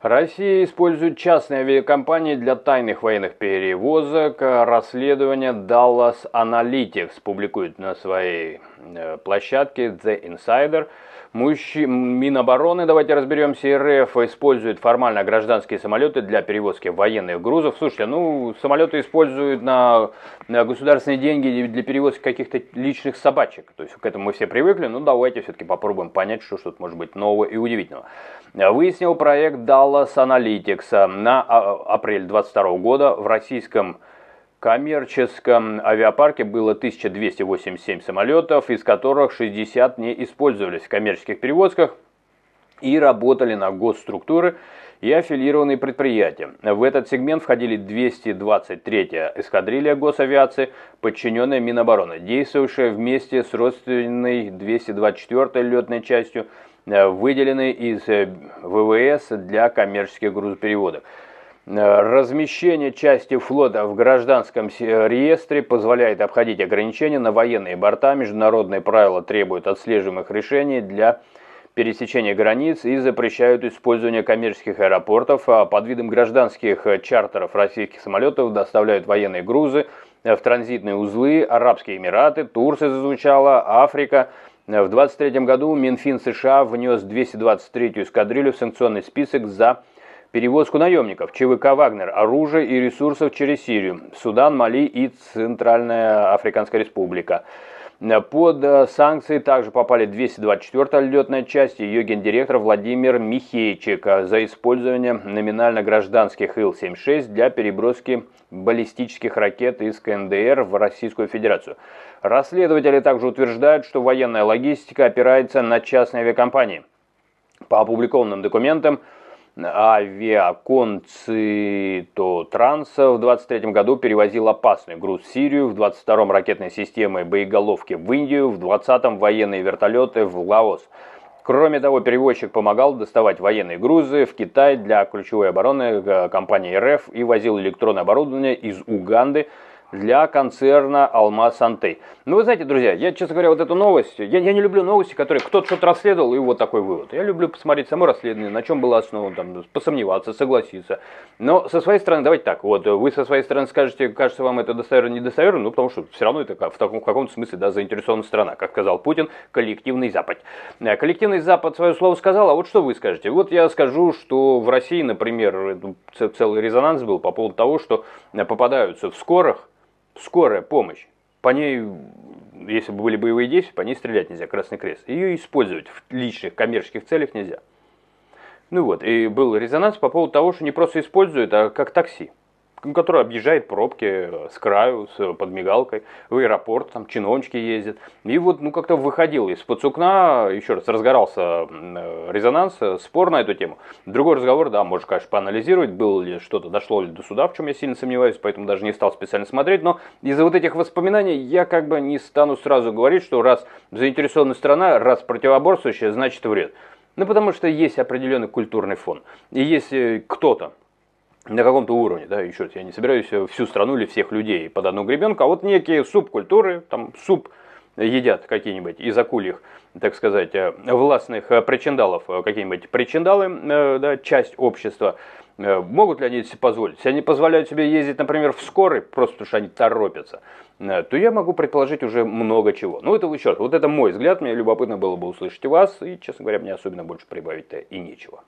Россия использует частные авиакомпании для тайных военных перевозок. Расследование Dallas Analytics публикует на своей площадке The Insider. Минобороны, давайте разберемся, РФ использует формально гражданские самолеты для перевозки военных грузов. Слушайте, самолеты используют на государственные деньги для перевозки каких-то личных собачек. То есть к этому мы все привыкли, давайте все-таки попробуем понять, что тут может быть нового и удивительного. Выяснил проект Dallas Analytics на апрель 2022 года в российском коммерческом авиапарке было 1287 самолетов, из которых 60 не использовались в коммерческих перевозках и работали на госструктуры и аффилированные предприятия. В этот сегмент входили 223-я эскадрилья госавиации, подчиненная Минобороны, действовавшая вместе с родственной 224-й летной частью, выделенной из ВВС для коммерческих грузопереводов. Размещение части флота в гражданском реестре позволяет обходить ограничения на военные борта. Международные правила требуют отслеживаемых решений для пересечения границ и запрещают использование коммерческих аэропортов. Под видом гражданских чартеров российских самолетов доставляют военные грузы в транзитные узлы. Арабские Эмираты, Турция зазвучала, Африка. В 2023 году Минфин США внес 223-ю эскадрилью в санкционный список за перевозку наемников, ЧВК «Вагнер», оружия и ресурсов через Сирию, Судан, Мали и Центральная Африканская Республика. Под санкции также попали 224-я летная часть и ее гендиректор Владимир Михейчик за использование номинально гражданских Ил-76 для переброски баллистических ракет из КНДР в Российскую Федерацию. Расследователи также утверждают, что военная логистика опирается на частные авиакомпании. По опубликованным документам, Авиаконцитотранс в 2023 году перевозил опасный груз в Сирию, в 2022 ракетные системы боеголовки в Индию, в 2020 военные вертолеты в Лаос. Кроме того, перевозчик помогал доставать военные грузы в Китай для ключевой обороны компании РФ и возил электронное оборудование из Уганды для концерна «Алмаз Антей». Вы знаете, друзья, я, честно говоря, вот эту новость, я не люблю новости, которые кто-то что-то расследовал, и вот такой вывод. Я люблю посмотреть само расследование, на чем было основано, посомневаться, согласиться. Но со своей стороны, давайте так, вы со своей стороны скажете, кажется вам это достоверно, недостоверно, потому что все равно это в каком-то смысле, заинтересованная сторона, как сказал Путин, коллективный Запад. Коллективный Запад свое слово сказал, а вот что вы скажете? Вот я скажу, что в России, например, целый резонанс был по поводу того, что попадаются в скорая помощь, по ней, если бы были боевые действия, по ней стрелять нельзя, Красный Крест. Ее использовать в личных коммерческих целях нельзя. И был резонанс по поводу того, что не просто используют, а как такси, которое объезжает пробки с краю, под мигалкой, в аэропорт, там чиновнички ездят. И как-то выходил из-под сукна, еще раз, разгорался резонанс, спор на эту тему. Другой разговор, да, можно, конечно, поанализировать, было ли что-то, дошло ли до суда, в чем я сильно сомневаюсь, поэтому даже не стал специально смотреть. Но из-за вот этих воспоминаний я не стану сразу говорить, что раз заинтересованная сторона, раз противоборствующая, значит вред. Потому что есть определенный культурный фон. И если кто-то на каком-то уровне, еще раз, я не собираюсь всю страну или всех людей под одну гребенку, а вот некие субкультуры, суп едят какие-нибудь из акульих, так сказать, властных причиндалов, какие-нибудь причиндалы, часть общества, могут ли они себе позволить? Если они позволяют себе ездить, например, в скорой, просто потому что они торопятся, то я могу предположить уже много чего. Это еще раз, вот это мой взгляд, мне любопытно было бы услышать вас, и, честно говоря, мне особенно больше прибавить-то и нечего.